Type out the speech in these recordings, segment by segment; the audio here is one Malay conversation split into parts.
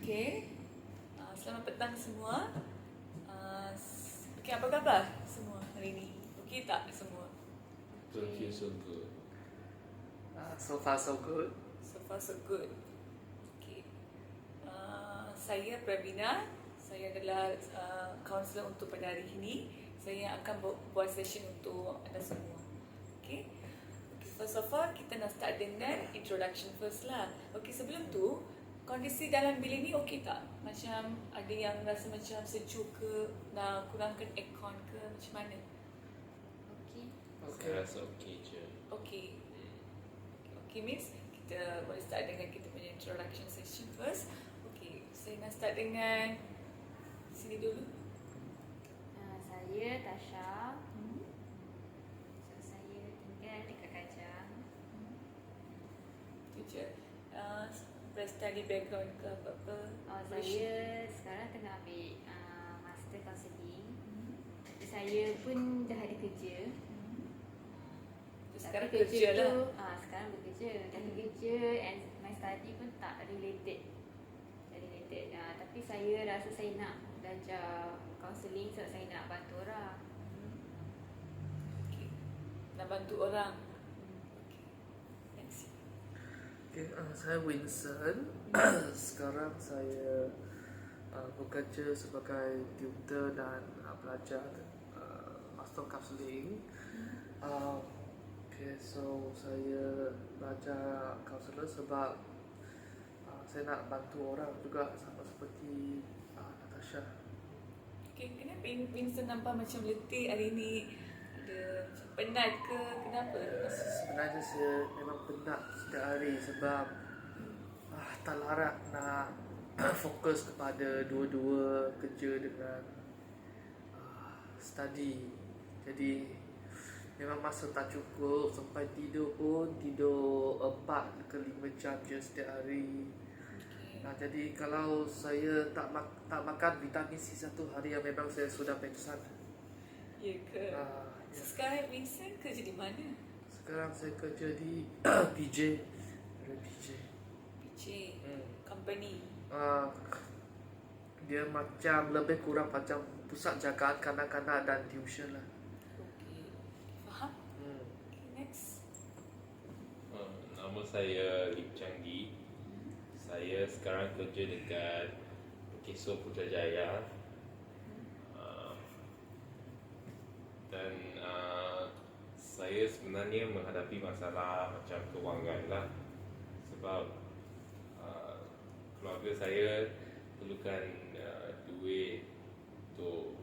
Okey. Selamat petang semua. Okey, apa khabar semua hari ni? Okey tak semua? Don't feel so good. So far so good. So far so good. Okey. Saya Pravina. Saya adalah kaunselor untuk pada hari ini. Saya akan buat session untuk anda semua. Okey. First of all, kita nak start dengan introduction first lah. Okey, sebelum tu, kondisi dalam bilik ni okey tak? Macam ada yang rasa macam sejuk ke, nak kurangkan aircon ke, macam mana? Saya Okay. rasa okey je. Okey. Okey, Miss, kita boleh start dengan kita punya introduction session first. Okey, saya nak start dengan sini dulu. Saya Tasha. So, saya tinggal dekat Kajang. Tu je. Study background ke apa-apa? Saya sekarang tengah ambil master counselling. Saya pun dah ada kerja. Sekarang Tapi kerja lah. tu, sekarang bekerja. Dah kerja and my study pun tak related. Tapi saya rasa saya nak belajar counselling sebab saya nak bantu orang. Okay. Nak bantu orang. Okay. Next. Okay, saya Winston. Sekarang saya bekerja sebagai tutor dan belajar master counselling. Okay, so saya belajar counselor sebab saya nak bantu orang juga sama seperti Natasha. Okay, kenapa Vincent nampak macam letih hari ni? Ada macam penat ke? Kenapa? Sebenarnya saya memang penat setiap hari sebab tak larat nak fokus kepada dua-dua kerja dengan study. Jadi memang masa tak cukup, sampai tidur pun tidur 4 ke 5 jam je setiap hari. Okay. Jadi kalau saya tak makan vitamin C satu hari, memang saya sudah pingsan. Ya ke? Ya. Sekarang Vincent kerja di mana? Sekarang saya kerja di PJ. PJ. Company. Dia macam lebih kurang macam pusat jagaan kanak-kanak dan tuition lah. Okay. Faham? Okay, next. Nama saya Lip Changi. Saya sekarang kerja dekat Keso Putrajaya. Dan saya sebenarnya menghadapi masalah macam kewangan lah. Sebab keluarga saya perlukan duit untuk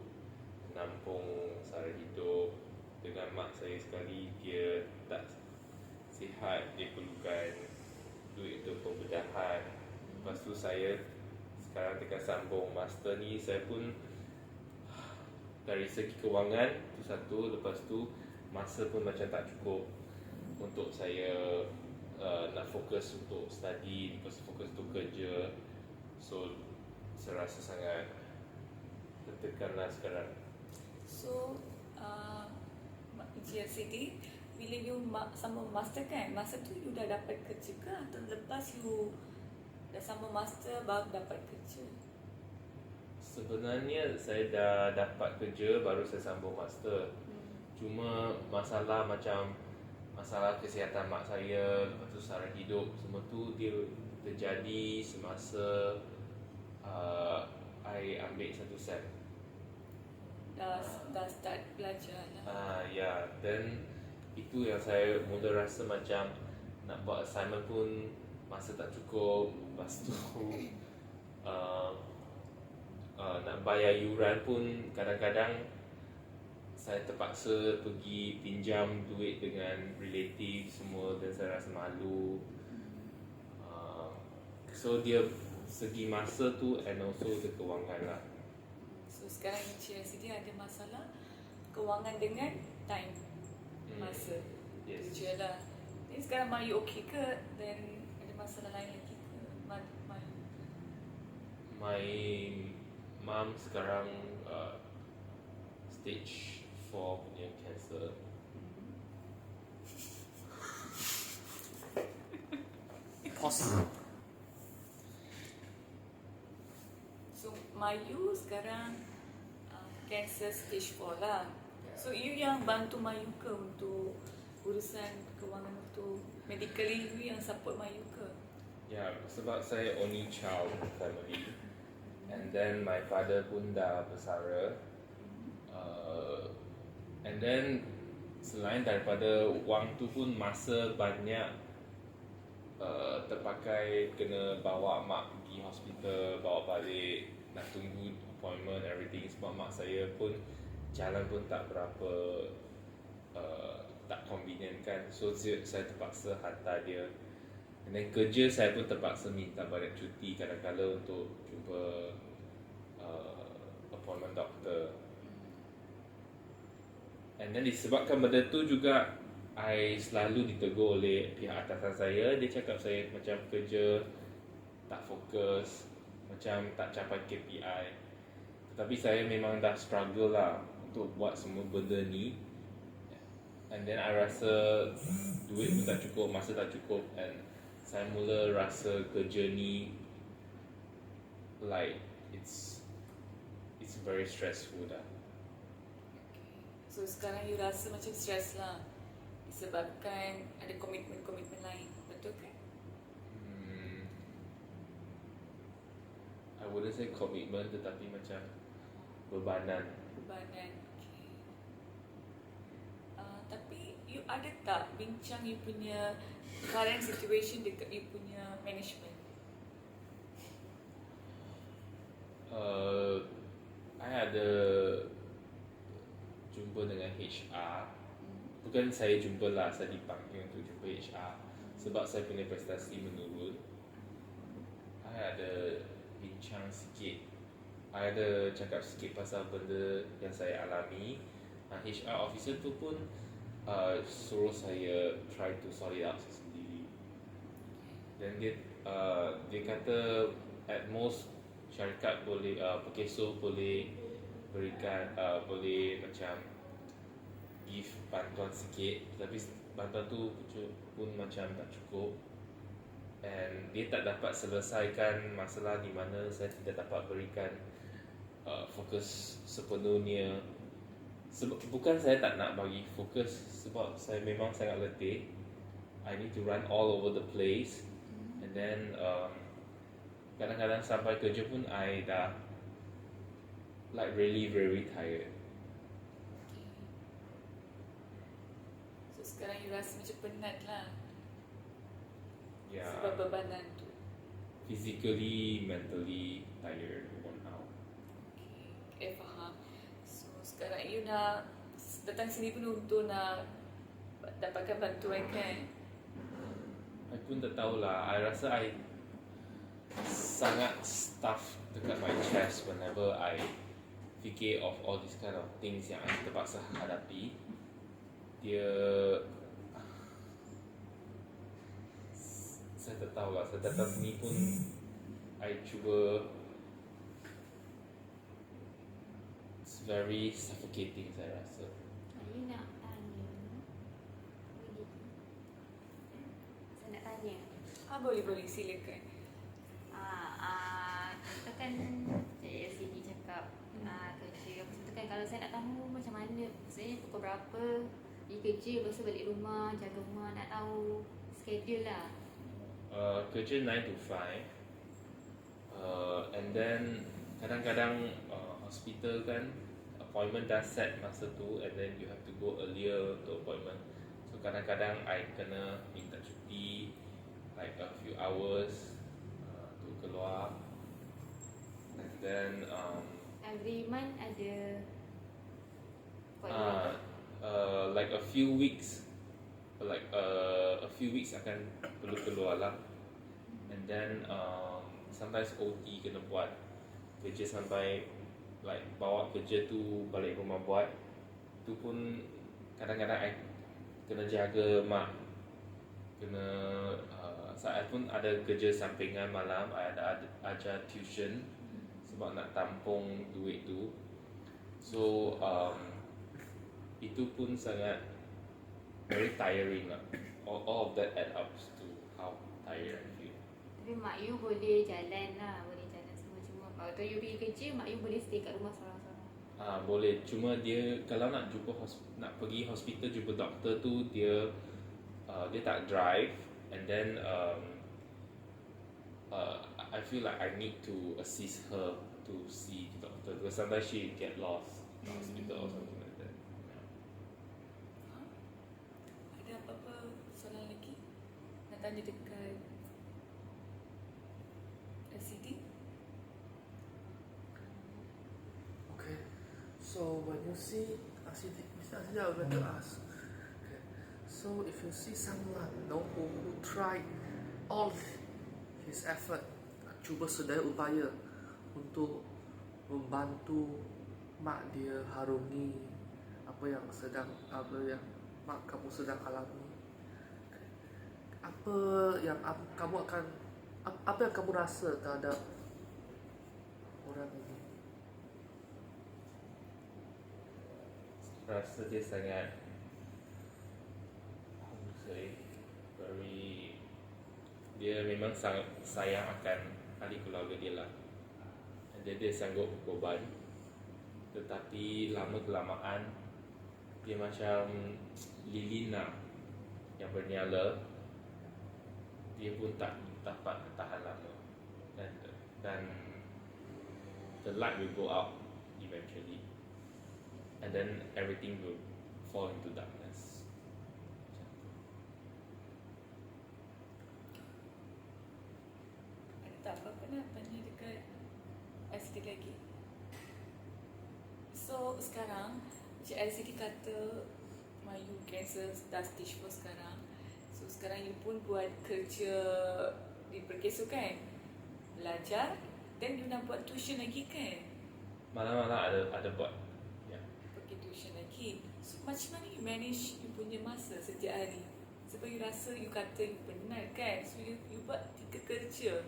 menampung sara hidup. Dengan mak saya sekali, dia tak sihat, dia perlukan duit untuk pembedahan. Lepas tu saya sekarang tengah sambung master ni. Saya pun dari segi kewangan tu satu, lepas tu masa pun macam tak cukup untuk saya nak fokus untuk study, lepas tu fokus untuk kerja. So saya rasa sangat tertekan lah sekarang. So, Encik Siti, bila you sambung master kan, masa tu you dah dapat kerja ke atau lepas you dah sambung master baru dapat kerja? Sebenarnya saya dah dapat kerja baru saya sambung master. Cuma masalah kesihatan mak saya, lepas tu sara hidup, semua tu dia terjadi semasa I ambil satu sem. Dah start belajar lah. Ya, dan itu yang saya mula rasa macam nak buat assignment pun masa tak cukup. Lepas tu nak bayar yuran pun kadang-kadang saya terpaksa pergi pinjam duit dengan relative semua dan saya rasa malu. So dia segi masa tu and also the kewangan lah. So sekarang Encik Siti ada masalah kewangan dengan time, masa. Yes. Itu je lah. Jadi sekarang are you okay ke? Dan ada masalah lain lagi ke? My mom sekarang stage 4 punya cancer. Pause. Mayu sekarang cancer stage 4 lah. So you yang bantu Mayu ke untuk urusan kewangan untuk medically, you yang support Mayu ke? Ya, sebab saya only child family. And then my father pun dah bersara. And then selain daripada wang tu pun masa banyak terpakai kena bawa mak pergi hospital, bawa balik, nak tunggu appointment, everything. Sebab mak saya pun jalan pun tak berapa tak convenient kan. So saya terpaksa hantar dia. And then kerja saya pun terpaksa minta balik cuti kadang-kadang untuk jumpa appointment doktor. And then disebabkan benda tu juga I selalu ditegur oleh pihak atasan saya. Dia cakap saya macam kerja tak fokus, macam tak capai KPI. Tetapi saya memang dah struggle lah untuk buat semua benda ni. And then I rasa duit pun tak cukup, masa tak cukup. And saya mula rasa kerja ni like it's very stressful dah. So sekarang you rasa macam stress lah disebabkan ada komitmen-komitmen lain, betul kan? I wouldn't say commitment, tetapi macam bebanan. Bebanan, okay. Tapi you ada tak bincang you punya current situation dekat you punya management? I ada jumpa dengan HR. Bukan saya jumpa lah, saya dipanggil untuk jumpa HR sebab saya punya prestasi menurun. I ada bincang sikit, I ada cakap sikit pasal benda yang saya alami. HR officer tu pun suruh saya try to sort it out sendiri. Dan dia kata at most syarikat boleh, Pekeso boleh berikan, boleh macam give bantuan sikit, tapi bantuan tu pun macam tak cukup. And dia tak dapat selesaikan masalah di mana saya tidak dapat berikan fokus sepenuhnya. Bukan saya tak nak bagi fokus, sebab saya memang sangat letih. I need to run all over the place. And then kadang-kadang sampai kerja pun I dah like really very tired. So sekarang you rasa macam penat lah Yeah. sebab bebanan tu. Physically, mentally tired, worn out. Okay, faham. So sekarang you nak datang sini pun untuk nak dapatkan bantuan kan? I pun tak tahulah. I rasa I sangat stuff dekat my chest whenever I fikir of all these kind of things yang I terpaksa hadapi. Saya tak tahulah. Saya datang sini pun I cuba. It's very suffocating, saya rasa. Saya nak tanya. Saya nak tanya. Boleh silakan. Kita kan Cik LCD cakap kerja. Lepas tu kan kalau saya nak tahu macam mana, maksudnya pukul berapa pergi kerja, lepas tu balik rumah, jaga rumah, nak tahu schedule lah. Kerja 9 to 5. And then kadang-kadang hospital kan appointment dah set masa tu, and then you have to go earlier to appointment. So kadang-kadang I kena minta cuti like a few hours to keluar. And then Every month ada like a few weeks akan perlu keluar lah. And then sometimes OT kena buat kerja sampai like bawa kerja tu balik rumah buat. Tu pun kadang-kadang I kena jaga mak, kena saya pun ada kerja sampingan malam. I ada ajar tuition sebab nak tampung duit tu. So itu pun sangat very tiring lah. All of that add up to how tired I feel. Tapi mak you boleh jalan lah, boleh jalan semua, cuma Waktu you pergi kerja, mak you boleh stay kat rumah seorang-seorang. Boleh, cuma dia kalau nak nak pergi hospital jumpa doktor tu, dia tak drive, and then I feel like I need to assist her to see the doctor because sometimes she get lost in the hospital or something like that. Ada apa-apa soalan lagi? Nak tanya dekat LCD? Okay. So when you see Mr. Asidi, I would like to ask. Okay. So if you see someone who tried all his effort, cuba sedaya upaya untuk membantu mak dia harungi apa yang mak kamu sedang alami, apa yang kamu rasa terhadap orang ini? Rasa dia sangat dia memang sangat sayang akan ahli keluarga dia lah. Dia sanggup berkorban, tetapi lama kelamaan dia macam lilin lah yang bernyala, dia pun tak dapat tahan lama, dan the light will go out eventually, and then everything will fall into darkness. Ada tak apa-apa nak tanya dekat LCD lagi? So sekarang Cik LCD kata Mayu cancer dah stage 4 sekarang. So sekarang you pun buat kerja di Perkeso kan? Belajar, dan you nak buat tuition lagi kan? Malam-malam ada buat. Ya. Pergi tuition lagi. So macam mana you manage you punya masa setiap hari? Sebab you rasa you kata you penat kan? So you buat 3 kerja.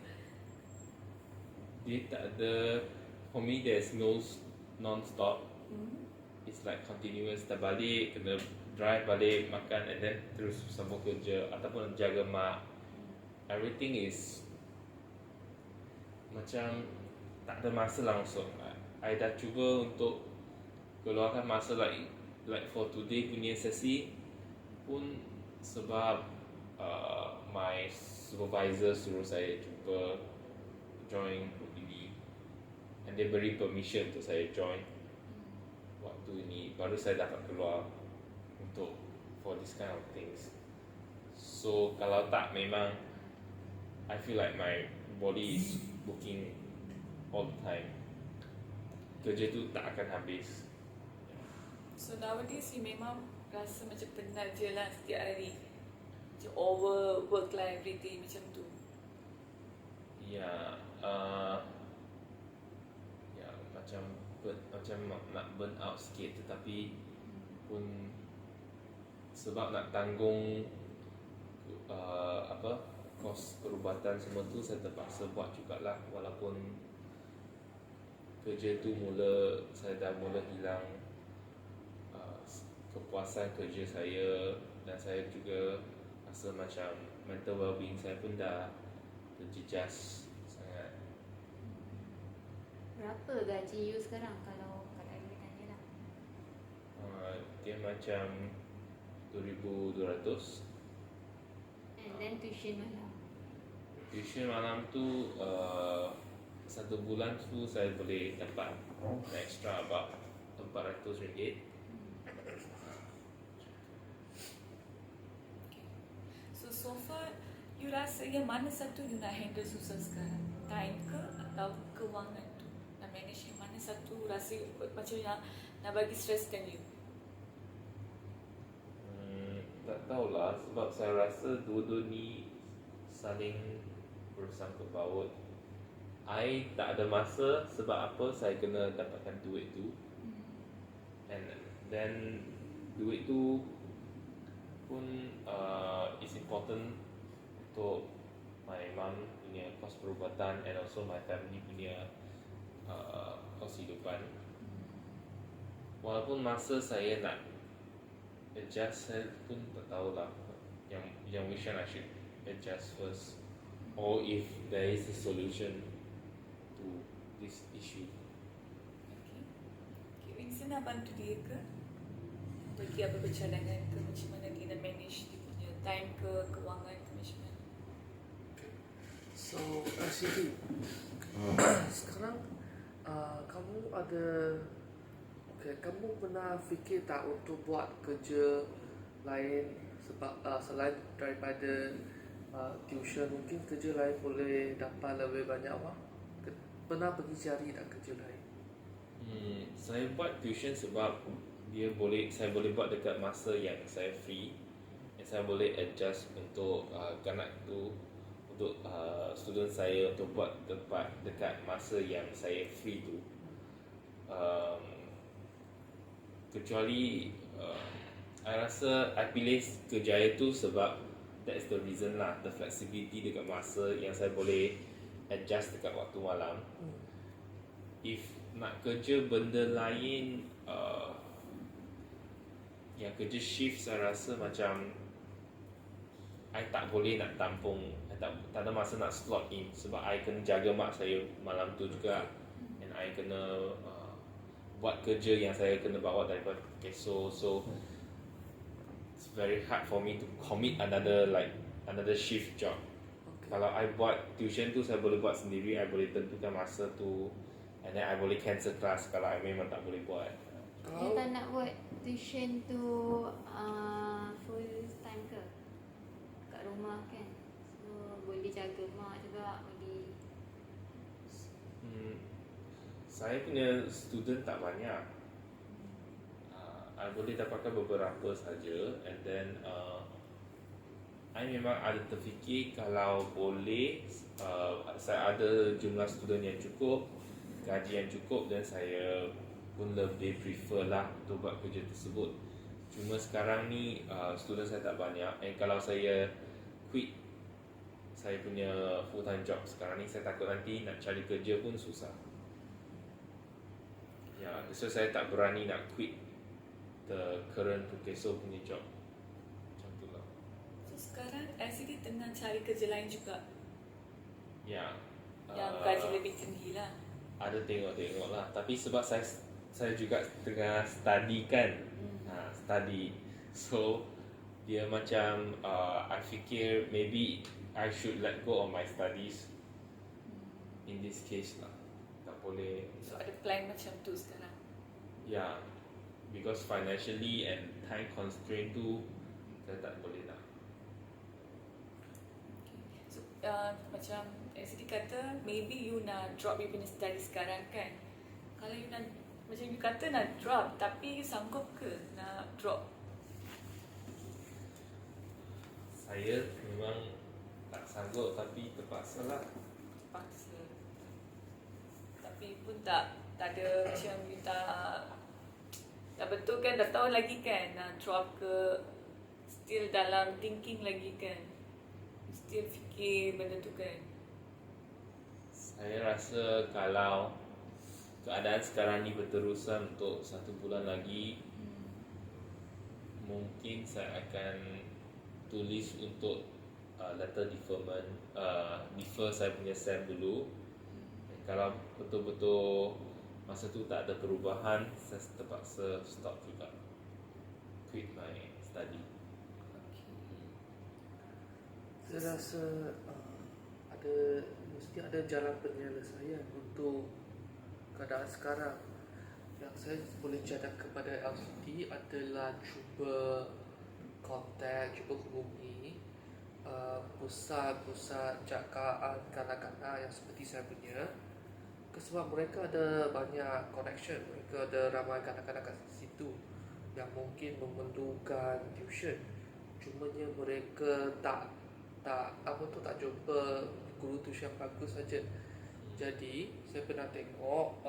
Dia tak ada, for me there's no non-stop. It's like continuous. Dah balik, kena drive balik, makan, and then terus sambung kerja ataupun jaga mak. Everything is macam tak ada masa langsung. I dah cuba untuk keluarkan masa like for today punya sesi pun sebab my supervisor suruh saya cuba join group ini, and dia beri permission untuk saya join waktu ini, baru saya dapat keluar untuk for this kind of things. So kalau tak, memang I feel like my body is working all the time. Kerja tu tak akan habis. So nowadays you memang rasa macam penat je lah setiap hari. Macam overwork lah everyday macam tu. Ya, ya macam nak burn out sikit, tetapi pun sebab nak tanggung kos perubatan semua tu, saya terpaksa buat jugalah, walaupun kerja tu saya dah mula hilang kepuasan kerja saya, dan saya juga rasa macam mental well-being saya pun dah terjejas sangat. Berapa gaji you sekarang kalau I boleh tanya lah? Dia macam 2,200. And then tuition malam. Tuition malam tu satu bulan tu saya boleh dapat extra about RM400. So far you rasa yang mana satu you nak handle susah sekarang? Time ke atau kewangan tu? Nak manage yang mana satu rasa you, macam yang nak bagi stresskan you? Tak tahulah, sebab saya rasa dua-dua ni saling bersangkut paut. I tak ada masa, sebab apa, saya kena dapatkan duit tu, and then duit tu pun is important untuk my mum punya kos perubatan, and also my family punya kos hidupan. Walaupun masa saya nak adjust, saya pun tak tahulah yang which one I should adjust first, or if there is a solution to this issue. Okay. Okay, Vincent nak bantu dia ke? Bagi apa bercadangan ke? Macam mana dia nak manage dia punya time ke, kewangan ke macam mana? So RCD, sekarang kamu ada, kamu pernah fikir tak untuk buat kerja lain sebab selain daripada tuition, mungkin kerja lain boleh dapat lebih banyak wang? Pernah pergi cari tak kerja lain? Saya buat tuition sebab saya boleh buat dekat masa yang saya free, dan saya boleh adjust untuk kanak tu, untuk student saya untuk buat dekat masa yang saya free tu. Kecuali I rasa I pilih Kerjaya tu sebab that's the reason lah, the flexibility dekat masa yang saya boleh adjust dekat waktu malam. If nak kerja benda lain, yang kerja shift, saya rasa macam I tak boleh nak tampung, I tak ada masa nak slot in sebab I kena jaga mak saya malam tu juga, and I kena buat kerja yang saya kena bawa daripada Keso. So it's very hard for me to commit another shift job. Kalau I buat tuition tu, saya boleh buat sendiri, I boleh tentukan masa tu, and then I boleh cancel kelas kalau I memang tak boleh buat. Dia tak nak buat tuition tu full time ke? Kat rumah kan? So boleh jaga mak juga, boleh. Saya punya student tak banyak. I boleh dapatkan beberapa saja, and then I memang ada terfikir kalau boleh saya ada jumlah student yang cukup, gaji yang cukup, dan saya pun lebih prefer lah untuk buat kerja tersebut. Cuma sekarang ni student saya tak banyak, and kalau saya quit saya punya full time job sekarang ni, saya takut nanti nak cari kerja pun susah. Ya, so saya tak berani nak quit the current Keso punya job. Macam tu lah. So sekarang LCD tengah cari kerja lain juga Ya. yang gaji lebih tinggi lah. Ada tengok-tengok lah. Tapi sebab saya juga tengah study kan. Study. So dia macam I fikir maybe I should let go of my studies in this case lah. Tak boleh. So ada plan macam tu sekarang. Ya. Because financially and time constraint tu saya tak boleh lah. So macam LCD kata maybe you nak drop you punya study sekarang kan. Kalau you nak, macam you kata nak drop, tapi you sanggup ke nak drop? Saya memang tak sanggup, tapi terpaksa lah. Paksa. Tapi pun tak ada macam you tak betul kan, dah tahu lagi kan nak drop ke, still dalam thinking lagi kan, still fikir benda tu kan. Saya rasa kalau keadaan sekarang ni berterusan untuk 1 bulan lagi, mungkin saya akan tulis untuk letter deferment, defer saya punya SEM dulu. Dan kalau betul-betul masa tu tak ada perubahan, saya terpaksa stop juga, quit my study. Saya rasa mesti ada jalan penyelesaian untuk keadaan sekarang. Yang saya boleh cadang kepada LCD adalah cuba kontak, cuba hubungi pusat-pusat jagaan kanak-kanak yang seperti saya punya, sebab mereka ada banyak connection, mereka ada ramai kanak-kanak kat situ yang mungkin memerlukan tuition. Cumanya mereka tak jumpa guru tuition bagus saja. Jadi saya pernah tengok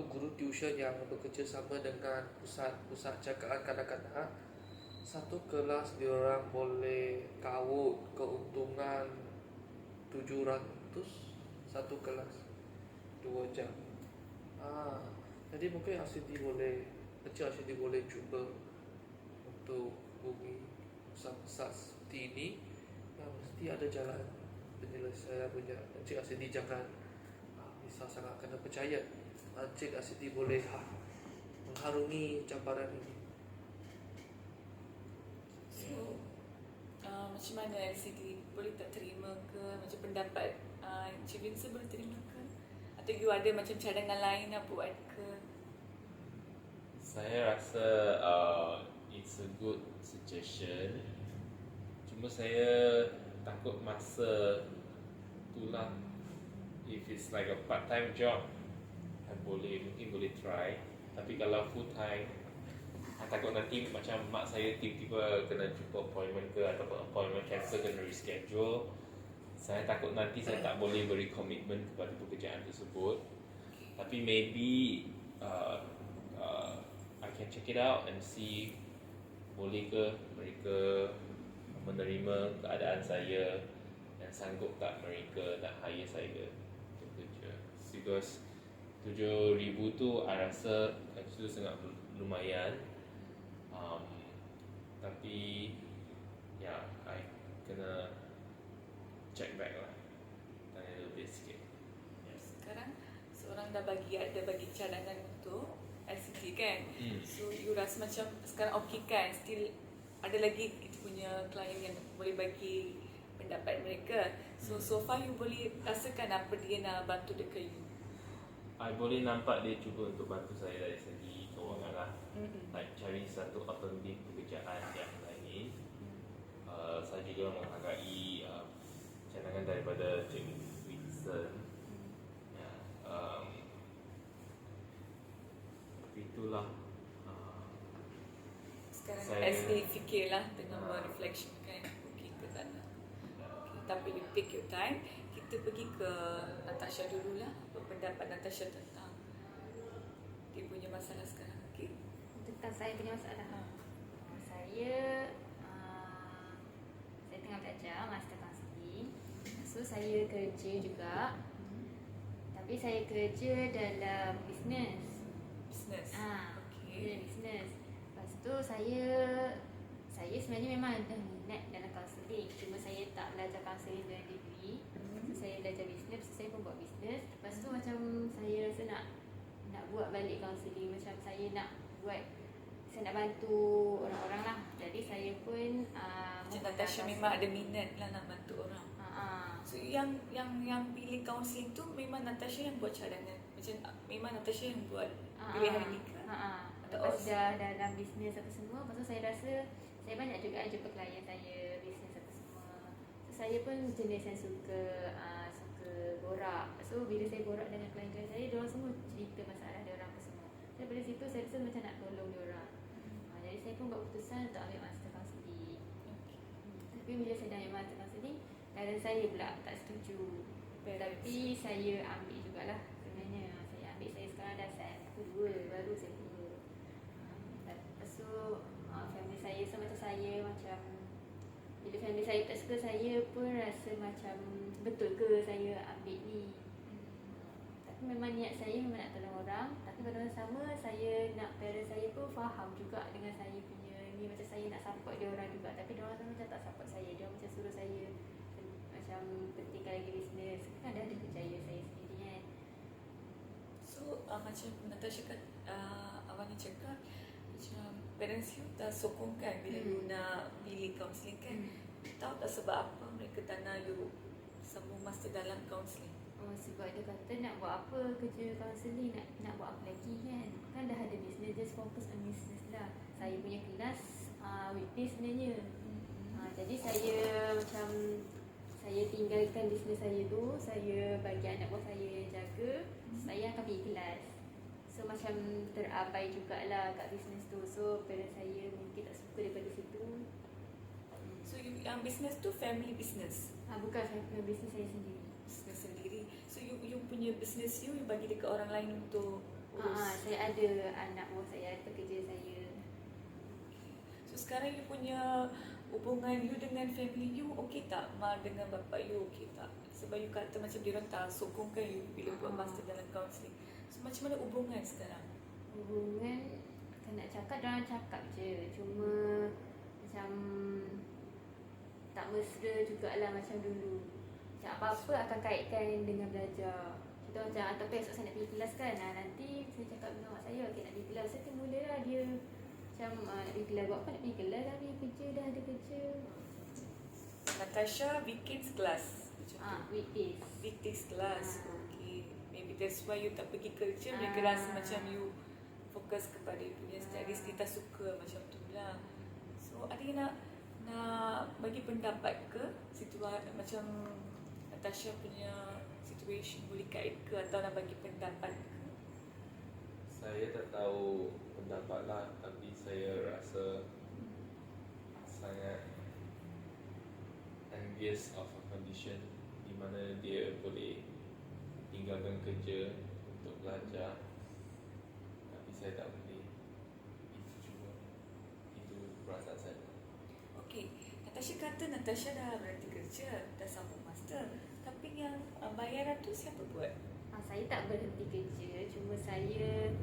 guru tuition yang bekerja sama dengan pusat jagaan kanak-kanak. Satu kelas diorang boleh kawut keuntungan 700 satu kelas 2 jam. Jadi mungkin RCD boleh cuba untuk hubungi pusat-pusat seperti ini. Mesti ada jalan penyelesaian punya. Encik RCD jangan Nisa sangat kena percaya Cik Siti boleh mengharungi cabaran ini. So, macam mana LCD? Boleh tak terima ke? Macam pendapat Encik Vincent boleh terima ke? Atau you ada macam cadangan lain nak buat ke? Saya rasa it's a good suggestion. Cuma saya takut masa itulah. If it's like a part-time job, mungkin boleh try. Tapi kalau full-time, saya takut nanti macam mak saya tiba-tiba kena jumpa appointment ke, ataupun appointment cancel, kena reschedule. Saya takut nanti saya tak boleh beri komitmen kepada pekerjaan tersebut. Tapi maybe I can check it out and see boleh ke mereka menerima keadaan saya dan sanggup tak mereka nak hire saya untuk kerja. Because 7,000 tu I rasa itu sangat lumayan. Tapi ya, I kena check back lah, tanya lebih sikit. Sekarang seorang dah ada bagi cadangan untuk LCD kan? So you rasa macam sekarang okey kan? Still ada lagi kita punya klien yang boleh bagi pendapat mereka. So far you boleh rasakan apa dia nak bantu dekat you? I boleh nampak dia cuba untuk bantu saya dari segi kewangan lah. Like cari satu alternatif pekerjaan yang lain. Saya juga menghargai cadangan daripada Cik Vincent. Ya, itulah. Sekarang Saya- SE fikirlah dengan mereflection kan, okey ke tak nak. Okay, tapi you take your time. Kita pergi ke Natasha dululah. Apa pendapat Natasha tentang dia punya masalah sekarang? Okay. Tentang saya punya masalah. Saya tengah belajar master counselling. So saya kerja juga. Tapi saya kerja dalam bisnes. Business. Kerja dalam bisnes. Lepas tu saya sebenarnya memang ada minat dalam counselling. Cuma saya tak belajar counselling dengan degree. So saya belajar bisnes, so saya pun buat bisnes. Lepas tu macam saya rasa nak buat balik counselling. Macam saya nak bantu orang-orang lah. Jadi saya pun Macam Natasha memang ada minat lah nak bantu orang. So yang pilih kaunseling tu memang Natasha yang buat cadangan. Macam memang Natasha yang buat pilihan ni ke? Lepas dah dalam bisnes apa semua, lepas tu saya rasa saya banyak juga jumpa klien saya bisnes apa semua. So saya pun jenis yang suka borak. So bila saya borak dengan klien-klien saya, diorang semua cerita masalah diorang apa semua. So daripada situ saya rasa macam nak tolong diorang. Jadi saya pun buat keputusan untuk ambil master counselling. Tapi bila saya dah ambil master counselling, parents saya pula tak setuju. Tapi saya ambil jugalah sebenarnya. Saya ambil, saya sekarang dah set kedua, baru set kedua. Lepas tu family saya sama macam saya, macam bila family saya tak suka, saya pun rasa macam betul ke saya ambil ni. Tapi memang niat saya memang nak tolong orang. Tapi pada masa sama saya nak parents saya pun faham juga dengan saya punya ni. Macam saya nak support dia orang juga. Tapi dia orang macam tak support saya. Dia macam suruh saya macam pentingkan lagi bisnes. Kan dah ada kerjaya saya sendiri kan. So macam Natasha awalnya cakap macam parents you dah sokongkan bila you nak pilih kaunseling kan. Tahu tak sebab apa mereka tak nak you sambung masa dalam kaunseling? Sebab dia kata nak buat apa kerja kaunseling, nak buat apa lagi kan. Kan dah ada bisnes, just fokus on bisnes lah. Saya punya kelas weekday sebenarnya. Jadi saya macam saya tinggalkan bisnes saya tu, saya bagi anak buah saya yang jaga, saya akan pergi kelas. So macam terabai jugalah kat bisnes tu. So parents saya mungkin tak suka daripada situ. So yang business tu family business? Bukan, saya bisnes saya sendiri. Business sendiri. So you punya business you bagi dekat orang lain untuk urus? Saya ada anak buah saya, ada pekerja saya. So sekarang you punya hubungan you dengan family you okey tak? Mak dengan bapa you okey tak? Sebab you kata macam diorang tak sokongkan you bila buat master dalam counselling. So macam mana hubungan sekarang? Hubungan, kan nak cakap, diorang cakap je. Cuma macam tak mesra jugalah macam dulu. Macam apa-apa akan kaitkan dengan belajar. contoh macam ataupun esok saya nak pergi kelas kan, nanti saya cakap dengan mak saya, okay nak pergi kelas, saya mulalah dia macam nak pergi kelas, buat apa nak pergi kelas, dah pergi kerja, dah ada kerja. Natasha weekends class macam tu. Weekdays. Weekdays class. Okay. Maybe that's why you tak pergi kerja, mereka Ah. rasa macam you fokus kepada you punya studies, dia tak suka macam tu lah. So ada yang nak bagi pendapat ke situasi macam Natasha punya situation, boleh kait ke atau nak bagi pendapat ke? Saya tak tahu pendapat lah, tapi saya rasa sangat envious of a condition di mana dia boleh tinggalkan kerja untuk belajar, tapi saya tak boleh. Itu perasaan saya. Okay, Natasha kata Natasha dah berhenti kerja, dah sambung master, tapi yang bayaran tu siapa buat? Saya tak berhenti kerja, cuma saya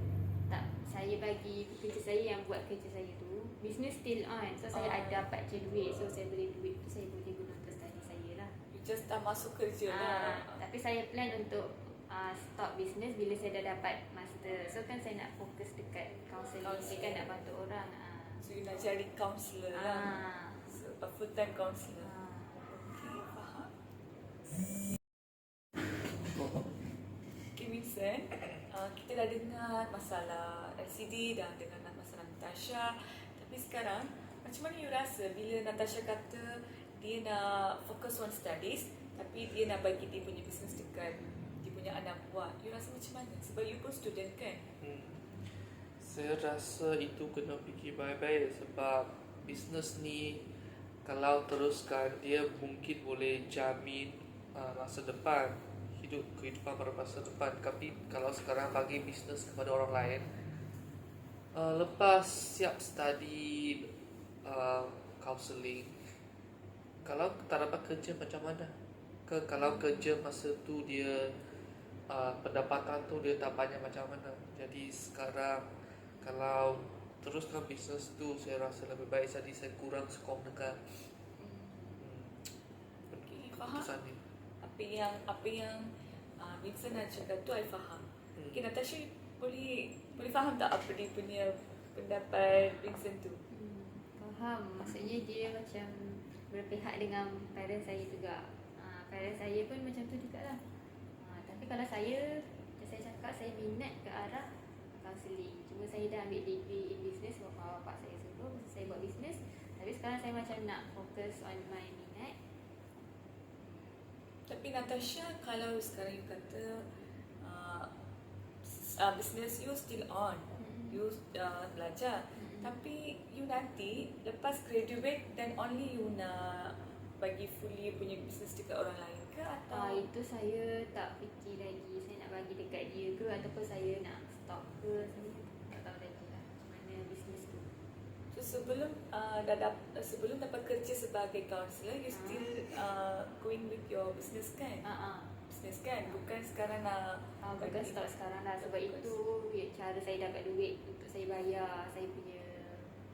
bagi pekerja saya yang buat kerja saya tu, business still on. So saya ada dapat je duit, so saya boleh duit tu saya boleh guna untuk study saya lah. You just tak masuk kerja lah. Tapi saya plan untuk stop business bila saya dah dapat master. So kan saya nak fokus dekat counselling, saya kan nak bantu orang. So you nak cari counselor lah. So a full time counselor. Okay, faham. Okay, Vincent, kita dah dengar masalah LCD, dah dengar masalah Natasha. Tapi sekarang, macam mana you rasa bila Natasha kata dia nak fokus on studies, tapi dia nak bagi dia punya business dekat dia punya anak buah. You rasa macam mana? Sebab you pun student kan? Saya rasa itu kena fikir baik-baik sebab bisnes ni kalau teruskan dia mungkin boleh jamin masa depan, kehidupan pada masa depan. Tapi kalau sekarang bagi bisnes kepada orang lain, lepas siap study counselling, kalau tak dapat kerja macam mana? Kalau kerja masa tu dia pendapatan tu dia tak banyak macam mana. Jadi sekarang kalau teruskan bisnes tu, saya rasa lebih baik jadi saya kurang sekom dengan Okay, faham. keputusan ni. Apa yang Vincent nak cakap tu, I faham. Okay, Natasha boleh faham tak apa dia punya pendapat Vincent tu? Faham, maksudnya dia macam berpihak dengan parents saya juga. Parents saya pun macam tu juga lah. Tapi kalau saya cakap saya minat ke arah counselling. Cuma saya dah ambil degree in business, bapak saya suruh saya buat business. Tapi sekarang saya macam nak fokus on my minat. Tapi Natasha, kalau sekarang you kata business you still on, you belajar, tapi you nanti lepas graduate dan only you nak bagi fully punya business dekat orang lain ke atau Itu saya tak fikir lagi. Saya nak bagi dekat dia ke ataupun saya nak stop ke, saya tak tahu lagi lah macam mana business tu. so sebelum dapat kerja sebagai counselor, you still going with your business kan? Business kan, bukan sekarang nak Bukan stop sekarang lah. Sebab itu cara saya dapat duit untuk saya bayar saya punya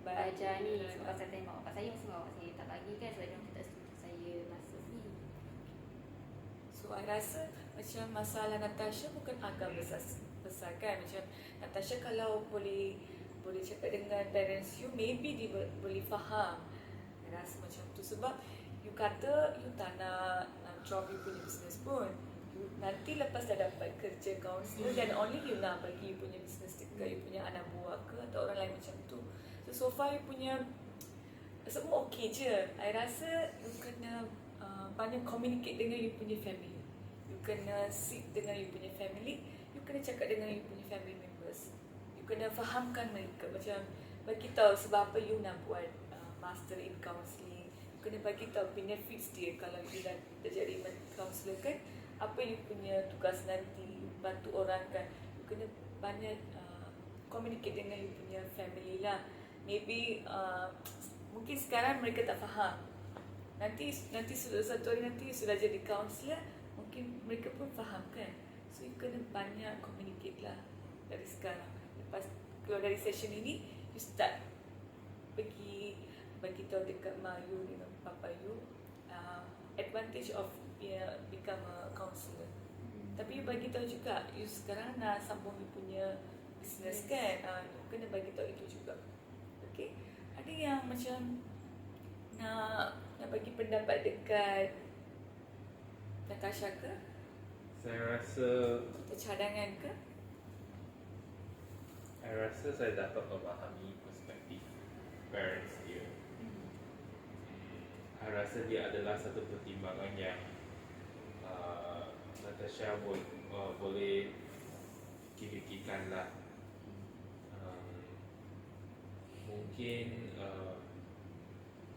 belajar ni. Sebab saya tanya mak bapak saya, mesti mak bapak saya tak bagi kan, sebab dia tak setuju saya masuk ni. So I rasa macam masalah Natasha bukan agak besar kan. Macam Natasha kalau boleh cakap dengan parents you, maybe dia boleh faham. I rasa macam tu sebab you kata you tak nak drop you punya business pun. Nanti lepas dah dapat kerja counselor dan only you nak bagi you punya business dekat you punya anak buah ke atau orang lain macam tu. So far you punya semua okey je. I rasa you kena banyak communicate dengan you punya family. You kena sit dengan you punya family. You kena cakap dengan you punya family members. You kena fahamkan mereka. Macam bagi tahu sebab apa you nak buat master in counselling. You kena bagi tahu benefits dia kalau you dah jadi counselor kan. Apa you punya tugas nanti, bantu orang kan. You kena banyak communicate dengan you punya family lah. Maybe mungkin sekarang mereka tak faham. Nanti satu hari nanti sudah jadi counselor, mungkin mereka pun faham kan. So you kena banyak communicate lah dari sekarang. Lepas keluar dari session ini, you start pergi bagi tahu dekat mak you dengan papa you advantage of become a counselor. Tapi you bagi tahu juga, you sekarang nak sambung you punya business kan, you kena bagi tahu itu juga. Okay. Ada yang macam nak bagi pendapat dekat Natasha ke? Saya rasa Atau cadangan ke? saya dapat memahami perspektif parents dia. Saya rasa dia adalah satu pertimbangan yang Natasha boleh fikirkanlah. Mungkin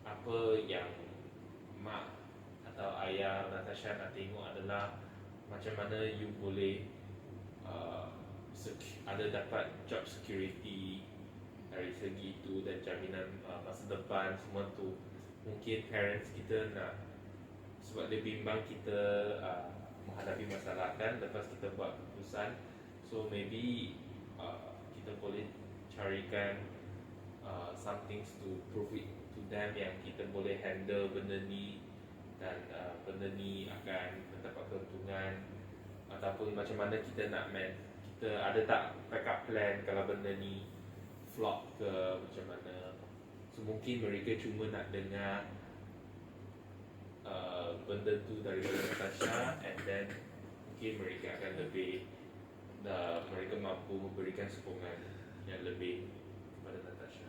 apa yang mak atau ayah Natasha nak tengok adalah macam mana you boleh ada dapat job security dari segi itu dan jaminan masa depan semua tu. Mungkin parents kita nak, sebab dia bimbang kita menghadapi masalah kan lepas kita buat keputusan, so maybe kita boleh carikan some things to prove it to them yang kita boleh handle benda ni dan benda ni akan mendapat keuntungan, ataupun macam mana kita nak kita ada tak backup plan kalau benda ni flop ke macam mana. So mungkin mereka cuma nak dengar benda tu dari Natasha, and then mungkin mereka akan lebih mereka mampu memberikan sokongan yang lebih kepada Natasha.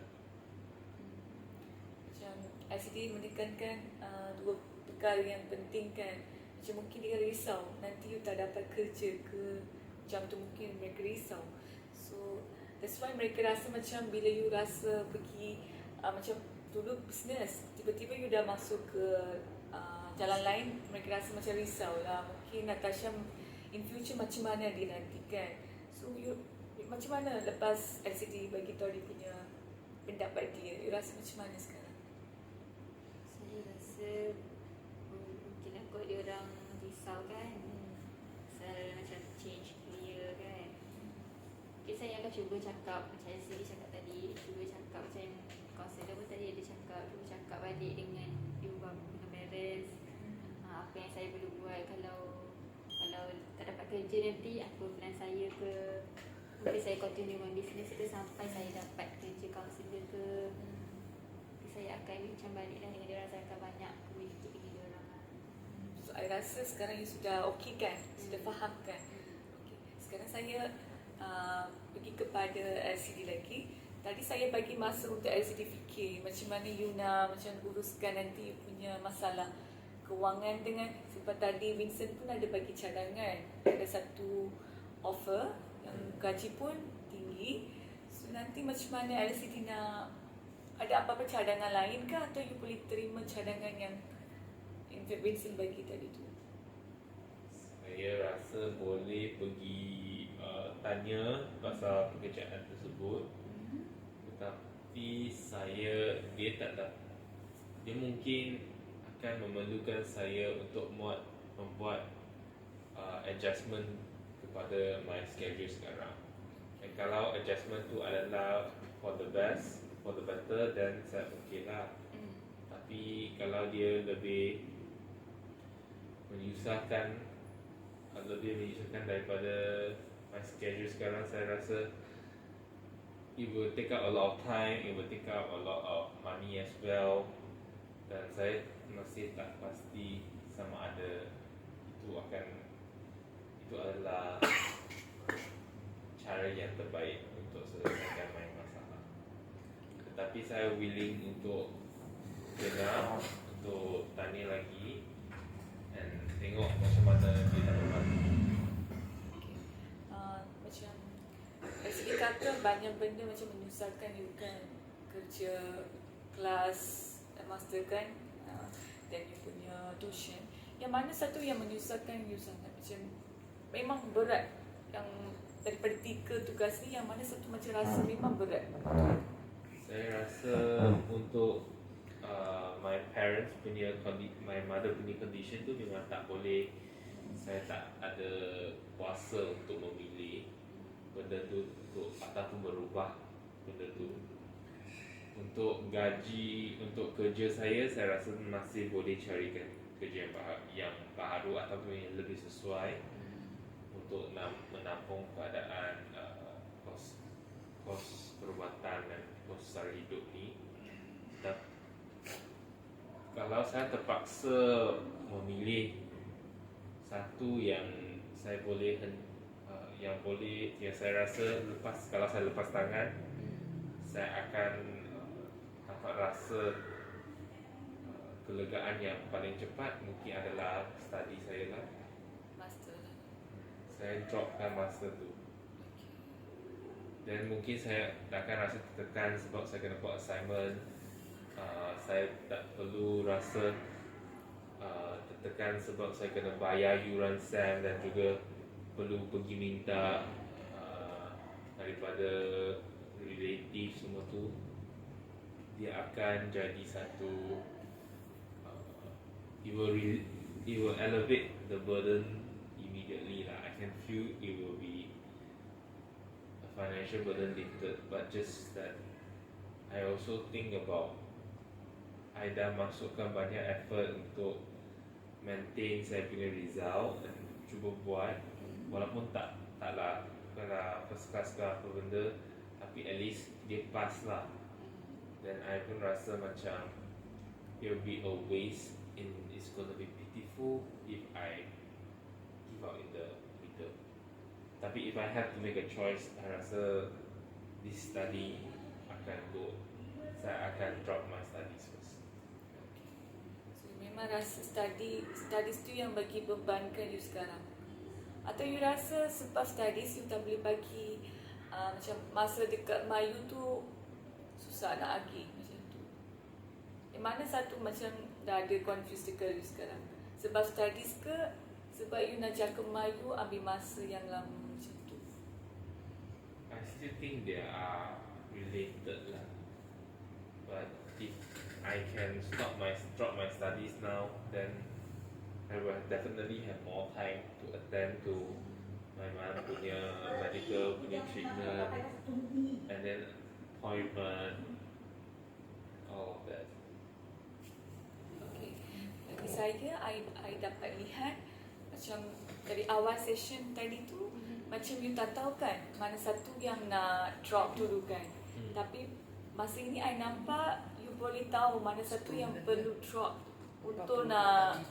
Macam ICT menekankan dua perkara yang penting kan. Macam mungkin dia risau nanti you tak dapat kerja ke, macam tu mungkin mereka risau. So that's why mereka rasa macam bila you rasa pergi macam dulu business, tiba-tiba you dah masuk ke jalan lain, mereka rasa macam risau lah. Mungkin Natasha in future macam mana dia nantikan. So you macam mana lepas LCD bagi tahu dia punya pendapat dia, you rasa macam mana sekarang? Saya rasa mungkin kot dia orang risau kan. Saya macam change career kan. Okay, saya akan cuba cakap macam saya cakap tadi, cuba cakap macam kaunselor pun tadi ada cakap, cuba cakap balik dengan ibu bapa, dengan parents. Apa yang saya perlu buat kalau tak dapat kerja nanti, apa plan saya ke. Mungkin saya continue dengan bisnes ke sampai saya dapat kerja kaunselor ke. Saya akan macam balik dah dengan dia orang, saya akan banyak communicate dengan dia orang. So I rasa sekarang you sudah okey kan? Sudah faham kan? Okay. Sekarang saya pergi kepada LCD lagi. Tadi saya bagi masa untuk LCD fikir macam mana you nak macam uruskan nanti you punya masalah kewangan dengan, sebab tadi Vincent pun ada bagi cadangan. Ada satu offer yang gaji pun tinggi. So nanti macam mana LCD nak, ada apa-apa cadangan lain ke atau you boleh terima cadangan yang Vincent bagi tadi tu? Saya rasa boleh pergi tanya pasal pekerjaan tersebut, tetapi dia tak dapat. Dia mungkin akan memerlukan saya untuk membuat adjustment kepada my schedule sekarang. Dan kalau adjustment tu adalah for the best, for the better, then saya okey lah. Tapi kalau dia lebih menyusahkan daripada my schedule sekarang, saya rasa it will take up a lot of time, it will take up a lot of money as well, dan saya masih tak pasti sama ada itu adalah cara yang terbaik untuk selesaikan my masalah. Tetapi saya willing untuk dengar, untuk tanya lagi dan tengok macam mana dia nak membantu. Macam Segi kata banyak benda macam menyusahkan you kan, kerja, kelas, master kan, dan you punya tuition. Yang mana satu yang menyusahkan you sangat, macam memang berat, yang daripada 3 tugas ni yang mana satu macam rasa memang berat? Saya rasa untuk my parents punya my mother punya condition tu memang tak boleh, saya tak ada kuasa untuk memilih benda tu ataupun berubah benda tu. Untuk gaji, untuk kerja saya rasa masih boleh carikan kerja yang baru ataupun yang lebih sesuai. untuk menampung keadaan kos perubatan dan kos sara hidup ni. Kalau saya terpaksa memilih satu yang saya boleh yang saya rasa kalau saya lepas tangan, saya akan dapat rasa kelegaan yang paling cepat mungkin adalah study saya lah. Master lah. Saya dropkan master tu. Dan mungkin saya akan rasa tertekan sebab saya kena buat assignment. Saya tak perlu rasa tertekan sebab saya kena bayar yuran SAM dan juga perlu pergi minta daripada relatif semua tu. Dia akan jadi satu it will elevate the burden immediately lah. I can feel it will be a financial burden lifted, but just that I also think about I dah masukkan banyak effort untuk maintain saya punya result dan cuba buat walaupun taklah first class ke apa benda, tapi at least dia pass lah. Dan I pun rasa macam it will be a waste and it's gonna be pitiful if I give out in the middle. Tapi if I have to make a choice, I rasa this study saya akan drop my studies first. So memang rasa studies tu yang bagi bebankan you sekarang. Atau you rasa sebab studies you tak boleh bagi macam masa dekat Melayu tu susah nak agih macam tu. Yang mana satu macam dah ada confused dekat you sekarang? Sebab studies ke sebab you nak jaga Melayu ambil masa yang lama macam tu? I still think they are related lah. But if I can drop my studies now, then I will definitely have more time to attend to my mom punya medical punya treatment and then appointment, all of that. Okay. Bagi saya, I dapat lihat macam dari awal session tadi tu, macam you tak tahu kan mana satu yang nak drop dulu kan. Tapi masa ini I nampak you boleh tahu mana satu yang perlu drop untuk nak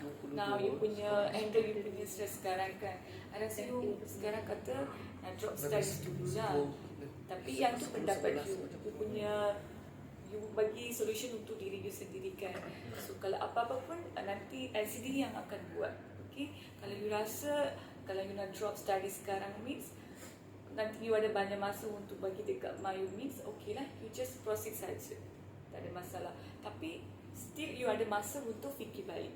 you punya handle you punya stress sekarang kan. I rasa you sekarang kata nak drop studies dulu lah. Tapi yang tu pendapat you punya, you bagi solution untuk diri you sendiri kan. So kalau apa-apa pun nanti LCD yang akan buat. Okay, kalau you rasa kalau you nak drop studies sekarang means nanti you ada banyak masa untuk bagi dekat Melayu means okay lah, you just proceed saja, tak ada masalah. Tapi still you ada masa untuk fikir balik,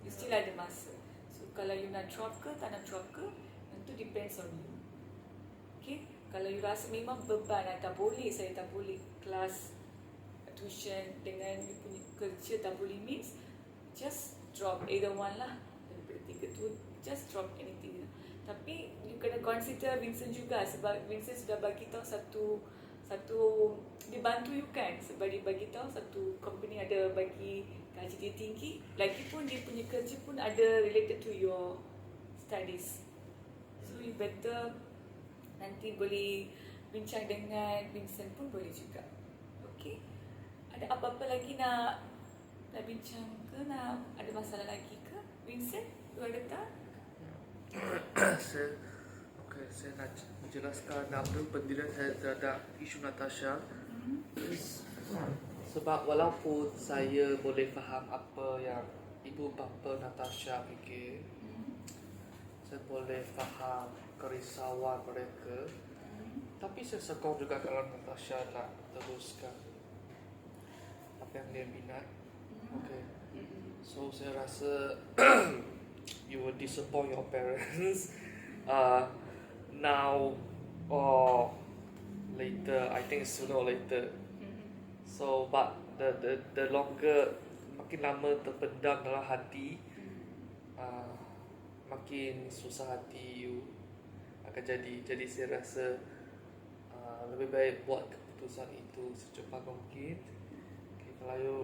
you still ada masa. So kalau you nak drop ke tak nak drop ke, itu depends on you. Okay, kalau you rasa memang beban, tak boleh, saya tak boleh kelas tuition dengan you punya kerja tak boleh means just drop either one lah daripada tiga tu, just drop anything lah. Tapi you kena consider Vincent juga sebab Vincent sudah bagi tahu satu dia bantu you kan, sebab dia bagi tahu satu company ada bagi gaji dia tinggi, lagipun dia punya kerja pun ada related to your studies. So you better nanti boleh bincang dengan Vincent pun boleh juga. Okay, ada apa-apa lagi nak bincang ke, nak ada masalah lagi ke Vincent? You ada tak? Saya nak menjelaskan apa pendirian saya terhadap isu Natasha. Sebab walaupun saya boleh faham apa yang ibu bapa Natasha fikir, saya boleh faham kerisauan mereka, tapi saya sokong juga kalau Natasha nak teruskan apa yang dia minat. Okay, so saya rasa you will disappoint your parents now or later. I think sooner or later. So but the longer, makin lama terpendam dalam hati, makin susah hati you akan jadi. Jadi saya rasa lebih baik buat keputusan itu secepat mungkin. Okay, kalau you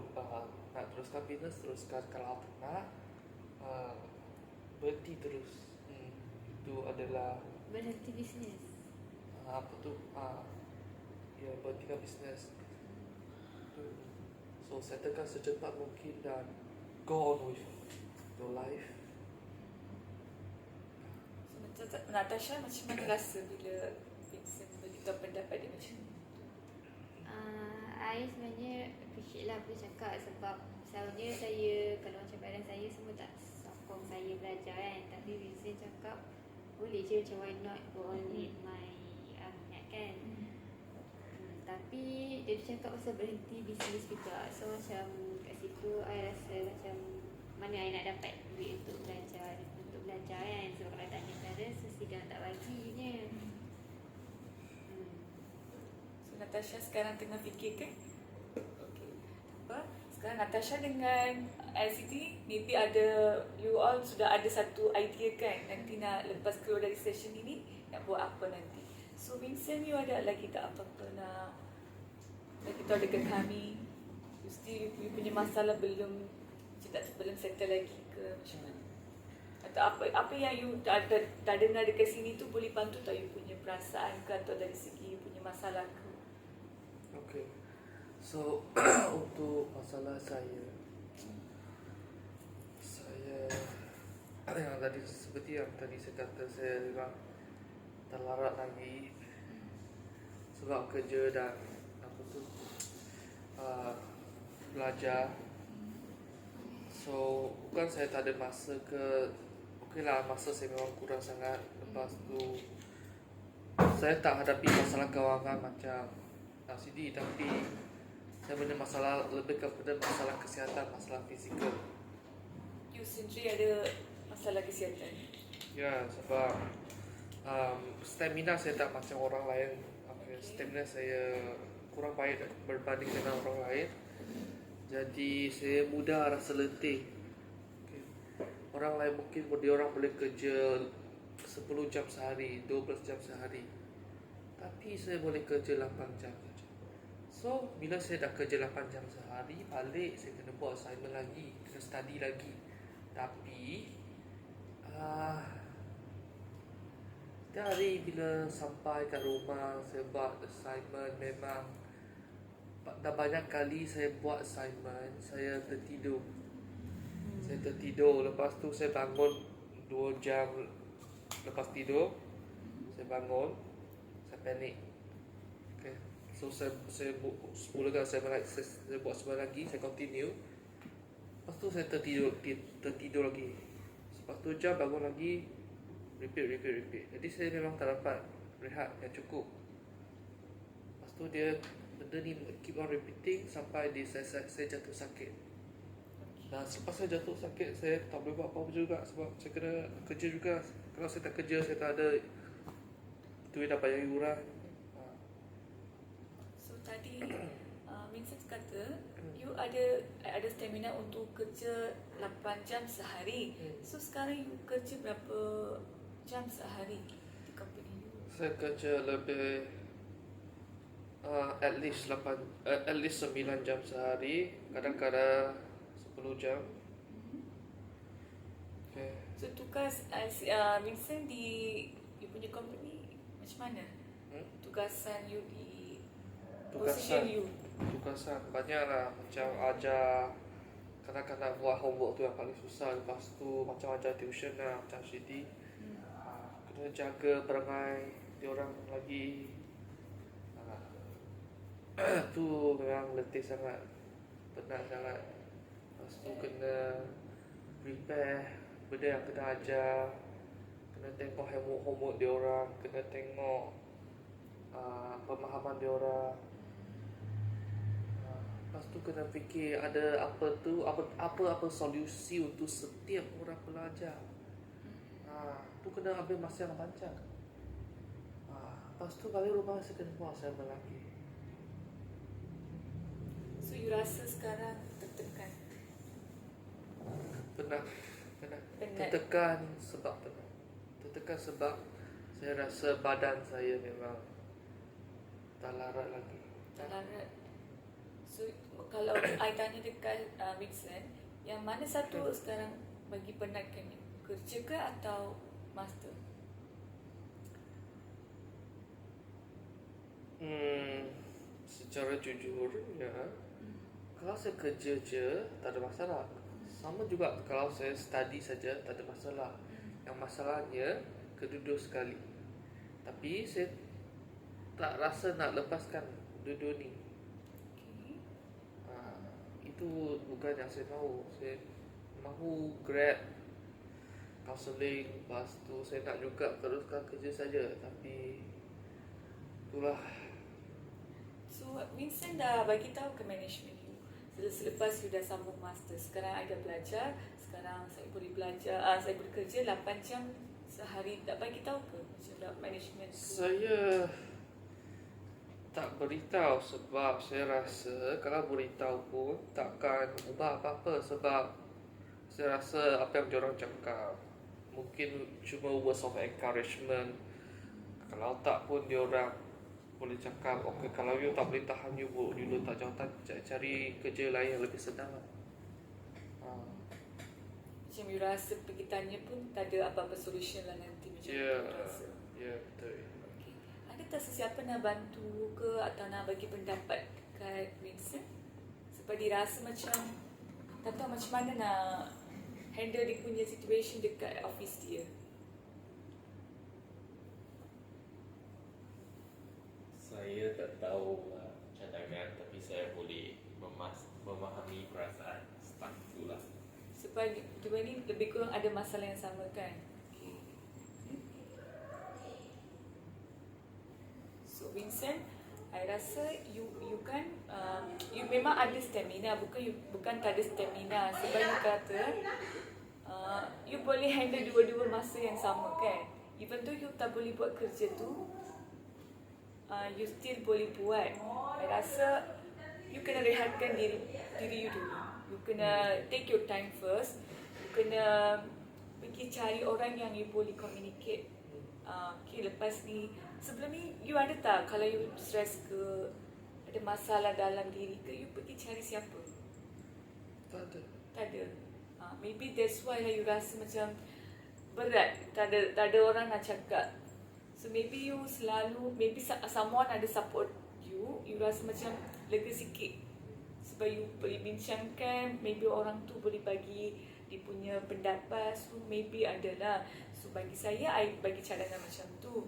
nak teruskan bisnes, teruskan. Kalau tak nak, berhenti terus. itu adalah Berhenti bisnes. apa tu? Ya, berhentikan bisnes. So settlekan secepat mungkin dan go on with your life. So, Natasha macam mana rasa bila Vincent beritahu pendapat dia macam ni? I sebenarnya appreciate lah apa cakap sebab selalunya saya, kalau macam parents saya semua tak sokong saya belajar kan, tapi Vincent cakap boleh je, macam why not go on with my minat kan. Tapi dia cakap pasal berhenti bisnes juga, so macam kat situ I rasa macam mana I nak dapat duit untuk belajar kan, sebab kalau tanya parents mesti dia tak baginya. So Natasha sekarang tengah fikirkan. Okay. Apa? Sekarang Natasha dengan LCT maybe ada, you all sudah ada satu idea kan nanti nak lepas keluar dari session ini nak buat apa nanti. So Vincent, you ada lagi tak apa-apa nak tahu dengan kami? You still, you punya masalah belum settle lagi ke macam mana? Atau apa yang you dah dengar dekat sini tu boleh bantu tak you punya perasaan ke, atau dari segi you punya masalah ke? Okay. So untuk masalah saya yang tadi, seperti yang tadi saya kata, saya memang terlarat lagi sebab kerja dan apa tu belajar. So bukan saya tak ada masa ke, okey lah, masa saya memang kurang sangat. Lepas tu saya tak hadapi masalah kewangan macam LCD, tapi saya punya masalah lebih kepada masalah kesihatan, masalah fizikal. You sendiri ada masalah kesihatan? Ya, sebab stamina saya tak macam orang lain. Okay. Stamina saya kurang baik berbanding dengan orang lain. Jadi saya mudah rasa letih. Okay. Orang lain mungkin dia orang boleh kerja 10 jam sehari, 12 jam sehari. Tapi saya boleh kerja 8 jam saja. So, bila saya dah kerja 8 jam sehari, balik saya kena buat assignment lagi, kena study lagi. Tapi setiap hari bila sampai kat rumah, saya buat assignment, memang dah banyak kali saya buat assignment, saya tertidur. Saya tertidur, lepas tu saya bangun 2 jam lepas tidur. Saya bangun, saya panik. Okay. So saya mulakan saya buat sebentar lagi, saya continue. Lepas tu saya tertidur lagi. Lepas tu jam bangun lagi, repeat. Jadi saya memang tak dapat rehat yang cukup. Lepas tu benda ni keep on repeating sampai saya jatuh sakit. Dan selepas saya jatuh sakit, saya tak boleh buat apa-apa juga sebab saya kena kerja juga. Kalau saya tak kerja, saya tak ada duit dapat bayar yuran. So tadi Vincent kata you ada stamina untuk kerja 8 jam sehari. So sekarang you kerja berapa jam sehari di company you? Saya kerja lebih at least 9 jam sehari, kadang-kadang 10 jam. Okay. So tugas Vincent di you punya company macam mana? Tugasan you di position you? Tugasan banyaklah, macam ajar kanak-kanak buat homework tu yang paling susah. Lepas tu macam ajar tuition lah, macam CD. Kena jaga perangai diorang lagi. Tu memang letih sangat, penat sangat. Lepas tu kena prepare benda yang kena ajar, kena tengok homework diorang, kena tengok pemahaman diorang. Lepas tu kena fikir ada apa solusi untuk setiap orang pelajar. Tu kena ambil masa yang panjang. Lepas tu balik rumah saya kena buat assignment lagi. So you rasa sekarang tertekan? Penat. Penat. Tertekan sebab penat. Tertekan sebab saya rasa badan saya memang tak larat lagi. Tak larat. So kalau I tanya dekat Vincent, yang mana satu sekarang bagi penatkan ni? Kerja ke atau master? Secara jujurnya, kalau saya kerja je tak ada masalah. Sama juga kalau saya study saja tak ada masalah. Yang masalahnya kedua-dua sekali. Tapi saya tak rasa nak lepaskan dua-dua ni. Okay. Itu bukan yang saya mahu. Saya mahu grad, counselling, lepas tu saya nak juga teruskan kerja saja. Tapi itulah. So Vincent dah bagi tahu ke management you selepas you dah sambung master. Sekarang I dah belajar. Sekarang saya boleh belajar, saya boleh kerja 8 jam sehari. Tak bagi tahu ke macam dah management tu? Saya tak beritahu sebab saya rasa kalau beritahu pun takkan ubah apa-apa, sebab saya rasa apa yang diorang cakap mungkin cuma words of encouragement. Kalau tak pun diorang boleh cakap, okay, kalau you tak boleh tahan, you tak jawatan, cari kerja lain yang lebih senang lah. Macam you rasa pergi tanya pun tak ada apa-apa solution lah nanti macam Ya, you rasa. ya betul. Okay. Ada tak sesiapa nak bantu ke atau nak bagi pendapat kat Vincent? Sebab dia rasa macam tak tahu macam mana nak handle dia punya situation dekat office dia. Saya tak tahu cadangan, tapi saya boleh memahami perasaan staff tu lah. Sebab dua ni lebih kurang ada masalah yang sama kan. Okay. So Vincent, I rasa you kan you memang ada stamina, bukan tak ada stamina. Sebab you kata you boleh handle dua-dua masa yang sama kan. Even though you tak boleh buat kerja tu, you still boleh buat. I rasa you kena rehatkan diri you dulu. You kena take your time first. You kena pergi cari orang yang you boleh communicate. Okay, lepas ni, sebelum ni you ada tak kalau you stress ke, ada masalah dalam diri ke, you pergi cari siapa? Tak ada. Tak ada. Maybe that's why lah you rasa macam berat. Tak ada orang nak cakap. So maybe you selalu, maybe someone ada support you rasa macam lega sikit. Sebab you boleh bincangkan, maybe orang tu boleh bagi dia punya pendapat. So maybe adalah. So bagi saya, I bagi cadangan macam tu.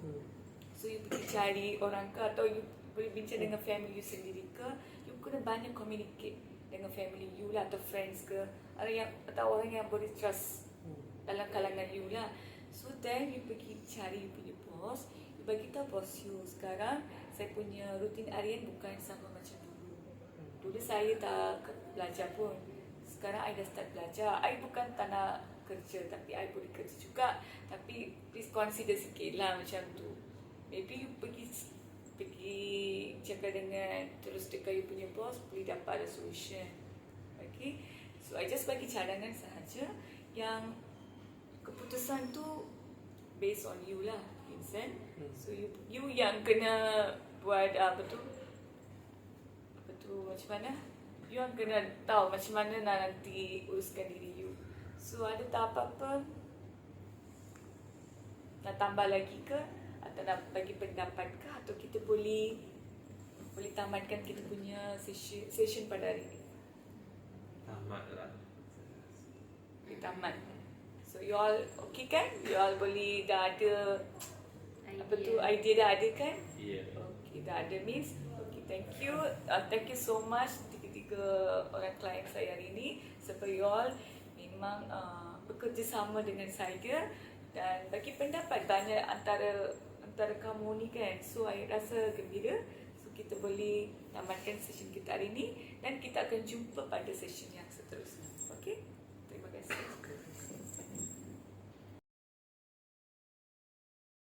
So you pergi cari orang ke, atau you boleh bincang dengan family you sendiri ke. You kena banyak communicate dengan family you lah, atau friends ke, atau orang yang boleh trust dalam kalangan you lah. So then you pergi cari you punya bos, you bagi tahu bos you, sekarang saya punya rutin harian bukan sama macam dulu. Dulu saya tak belajar pun, sekarang I dah start belajar. I bukan tak nak kerja, tapi I boleh kerja juga. Tapi please consider sikit lah macam tu. Maybe you pergi cakap dengan, terus dekat you punya bos, boleh dapat ada solution. Okay, so I just bagi cadangan sahaja. Yang keputusan tu based on you lah, Vincent. So you yang kena buat apa tu macam mana, you yang kena tahu macam mana nak nanti uruskan diri you. So ada tak apa-apa nak tambah lagi ke, atau nak bagi pendapat ke, atau kita boleh tamatkan kita punya session pada hari ni? Tamat lah. Boleh tamat. So you all okay kan? You all boleh dah ada idea dah ada kan? Ya. Okay, dah ada means. Okay, thank you. Thank you so much tiga-tiga orang klien saya hari ini. Sebab you all memang bekerjasama dengan saya dan bagi pendapat banyak antara kamu ni kan. So I rasa gembira. So kita boleh tamatkan session kita hari ini dan kita akan jumpa pada session yang seterusnya. Okay? Terima kasih.